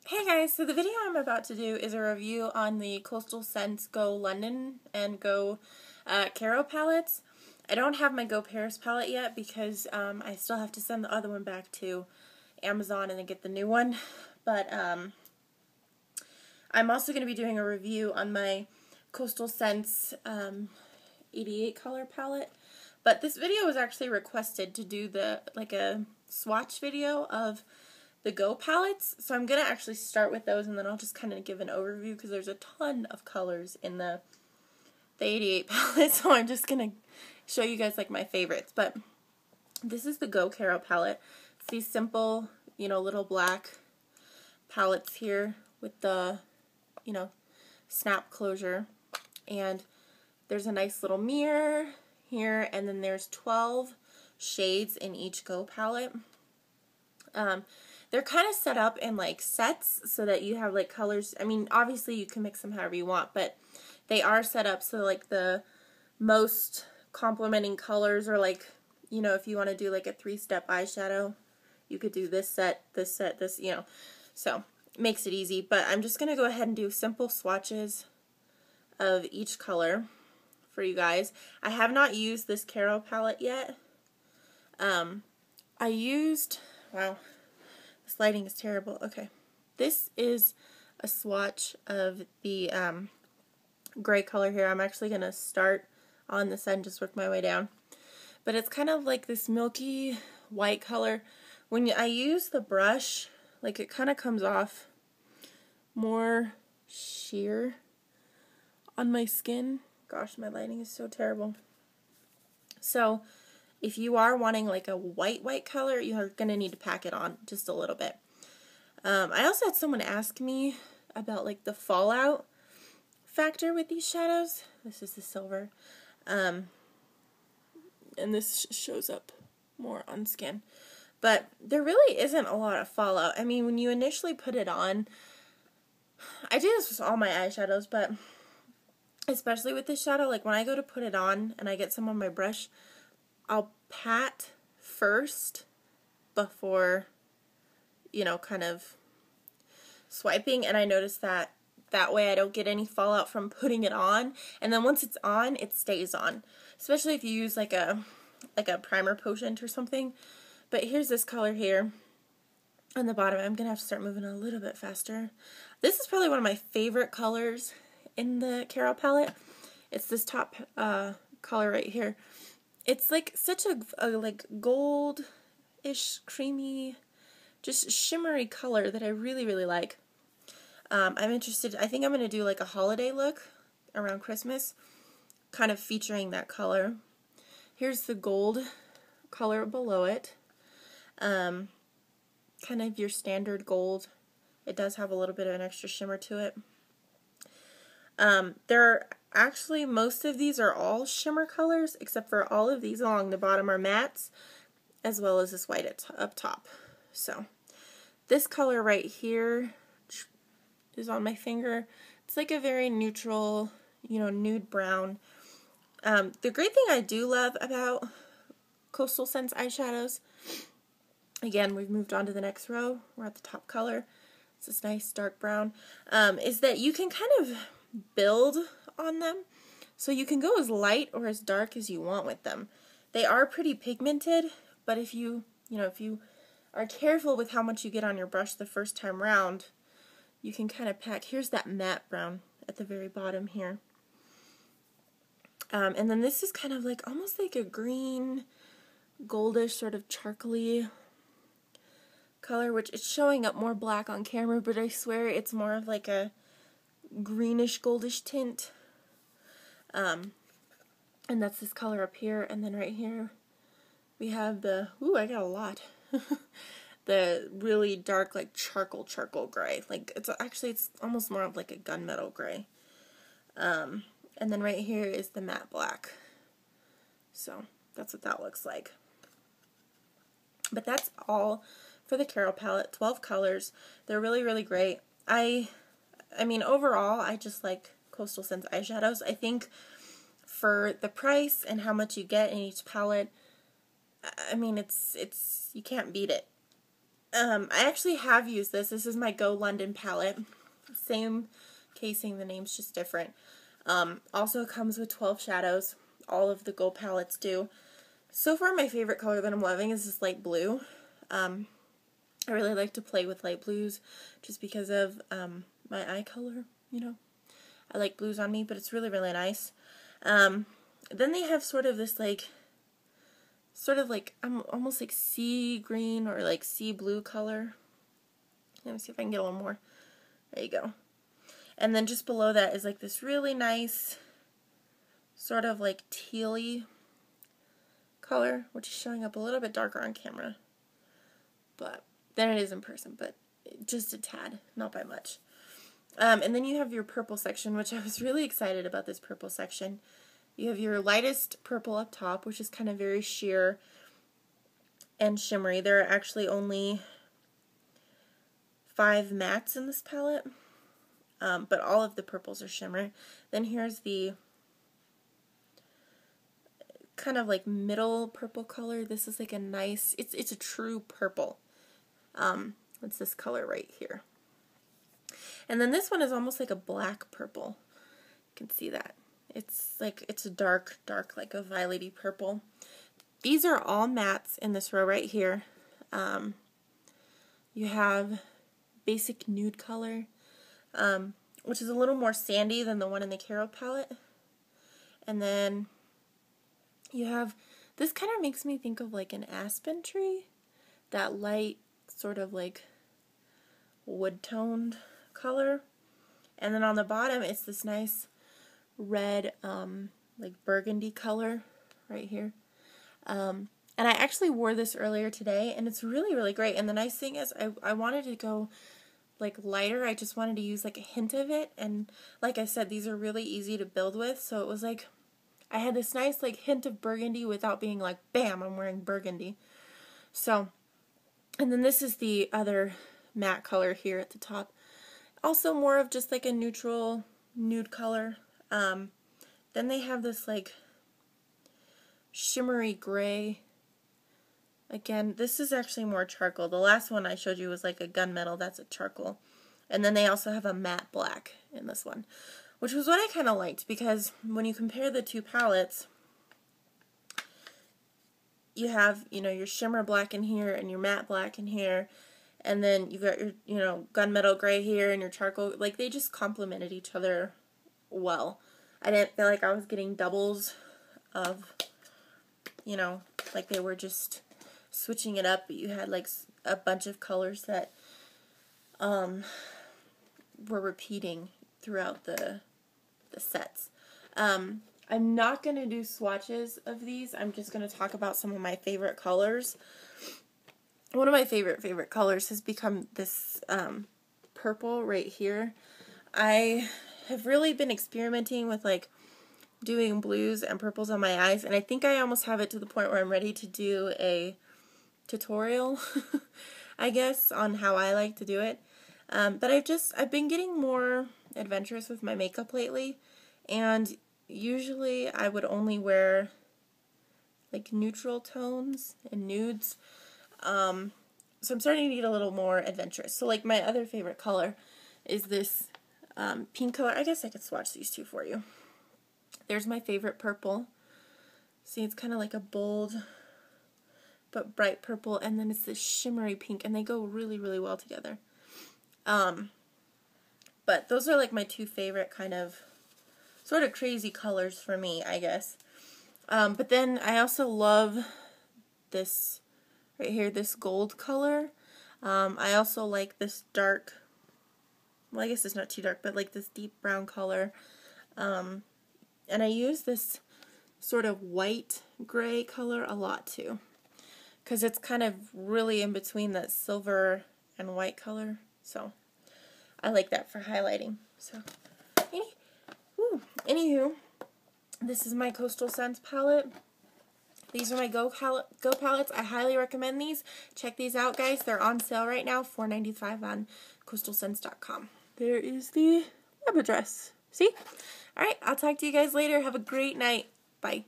Hey guys, so the video I'm about to do is a review on the Coastal Scents Go London and Go Caro palettes. I don't have my Go Paris palette yet because I still have to send the other one back to Amazon and then get the new one. But I'm also going to be doing a review on my Coastal Scents 88 color palette. But this video was actually requested to do a swatch video of the Go palettes, so I'm going to actually start with those and then I'll just kind of give an overview because there's a ton of colors in the 88 palette, so I'm just going to show you guys like my favorites. But this is the Go Caro palette. It's these simple, little black palettes here with the, snap closure, and there's a nice little mirror here, and then there's 12 shades in each Go palette. They're kind of set up in like sets so that you have like colors. I mean, obviously you can mix them however you want, but they are set up so like the most complementing colors are like, if you want to do like a 3-step eyeshadow, you could do this set, this, so makes it easy. But I'm just going to go ahead and do simple swatches of each color for you guys. I have not used this Caro palette yet. I used, wow, this lighting is terrible. Okay, this is a swatch of the gray color here. I'm actually going to start on this side and just work my way down. But it's kind of like this milky white color. When I use the brush, like it kind of comes off more sheer on my skin. Gosh, my lighting is so terrible. So if you are wanting like a white color, you're going to need to pack it on just a little bit. I also had someone ask me about like the fallout factor with these shadows. This is the silver. And this shows up more on skin. But there really isn't a lot of fallout. I mean, when you initially put it on, I do this with all my eyeshadows, but especially with this shadow, like when I go to put it on and I get some on my brush, I'll pat first before, kind of swiping, and I notice that way I don't get any fallout from putting it on, and then once it's on, it stays on, especially if you use like a primer potion or something. But here's this color here on the bottom. I'm going to have to start moving a little bit faster. This is probably one of my favorite colors in the Caro palette. It's this top color right here. It's like such a like gold-ish, creamy, just shimmery color that I really, really like. I'm interested, I think I'm going to do like a holiday look around Christmas, kind of featuring that color. Here's the gold color below it. Kind of your standard gold. It does have a little bit of an extra shimmer to it. Actually, most of these are all shimmer colors, except for all of these along the bottom are mattes, as well as this white up top. So, this color right here is on my finger. It's like a very neutral, nude brown. The great thing I do love about Coastal Scents eyeshadows, again, we've moved on to the next row. We're at the top color. It's this nice dark brown, is that you can kind of build on them. So you can go as light or as dark as you want with them. They are pretty pigmented, but if you are careful with how much you get on your brush the first time round, you can kind of pack. Here's that matte brown at the very bottom here. And then this is kind of like almost like a green, goldish, sort of charcoaly color, which is showing up more black on camera, but I swear it's more of like a greenish, goldish tint. And that's this color up here, and then right here we have the, ooh, I got a lot. The really dark, like charcoal gray. Like it's almost more of like a gunmetal gray. And then right here is the matte black. So that's what that looks like. But that's all for the Caro palette. 12 colors. They're really, really great. I mean, overall, I just like Coastal Scents eyeshadows. I think for the price and how much you get in each palette, I mean, you can't beat it. I actually have used this. This is my Go London palette. Same casing, the name's just different. Also comes with 12 shadows. All of the Go palettes do. So far, my favorite color that I'm loving is this light blue. I really like to play with light blues just because of my eye color, you know. I like blues on me, but it's really, really nice. Then they have sort of this like, almost like sea green or like sea blue color. Let me see if I can get one more. There you go. And then just below that is like this really nice sort of like tealy color, which is showing up a little bit darker on camera. But than it is in person, but just a tad, not by much. And then you have your purple section, which I was really excited about this purple section. You have your lightest purple up top, which is kind of very sheer and shimmery. There are actually only 5 mattes in this palette, but all of the purples are shimmer. Then here's the kind of like middle purple color. This is like a nice, it's a true purple. It's this color right here. And then this one is almost like a black purple. You can see that. It's a dark, like a violet-y purple. These are all mattes in this row right here. You have basic nude color, which is a little more sandy than the one in the Caro palette. And then you have, this kind of makes me think of like an aspen tree. That light, sort of like wood-toned color. And then on the bottom, it's this nice red, like burgundy color right here. And I actually wore this earlier today, and it's really, really great. And the nice thing is I wanted to go like lighter. I just wanted to use like a hint of it. And like I said, these are really easy to build with. So it was like, I had this nice like hint of burgundy without being like, bam, I'm wearing burgundy. So, and then this is the other matte color here at the top. Also more of just like a neutral nude color. Then they have this like shimmery gray. Again, this is actually more charcoal. The last one I showed you was like a gunmetal. That's a charcoal. And then they also have a matte black in this one, which was what I kind of liked, because when you compare the two palettes, you have, you know, your shimmer black in here and your matte black in here, and then you've got your, you know, gunmetal gray here and your charcoal. Like, they just complemented each other well. I didn't feel like I was getting doubles of, you know, like they were just switching it up, but you had like a bunch of colors that were repeating throughout the sets. I'm not going to do swatches of these. I'm just going to talk about some of my favorite colors. One of my favorite colors has become this purple right here. I have really been experimenting with like doing blues and purples on my eyes, and I think I almost have it to the point where I'm ready to do a tutorial, I guess, on how I like to do it. But I've been getting more adventurous with my makeup lately, and usually I would only wear like neutral tones and nudes. So I'm starting to get a little more adventurous. So like my other favorite color is this pink color. I guess I could swatch these two for you. There's my favorite purple. See, it's kind of like a bold but bright purple, and then it's this shimmery pink, and they go really, really well together. But those are like my two favorite kind of sort of crazy colors for me, I guess. But then I also love this right here, this gold color. I also like this dark, well, I guess it's not too dark, but like this deep brown color. And I use this sort of white gray color a lot too, because it's kind of really in between that silver and white color. So I like that for highlighting. So anywho, this is my Coastal Scents palette. These are my Go palettes. I highly recommend these. Check these out, guys. They're on sale right now, $4.95 on coastalscents.com. There is the web address. See? All right, I'll talk to you guys later. Have a great night. Bye.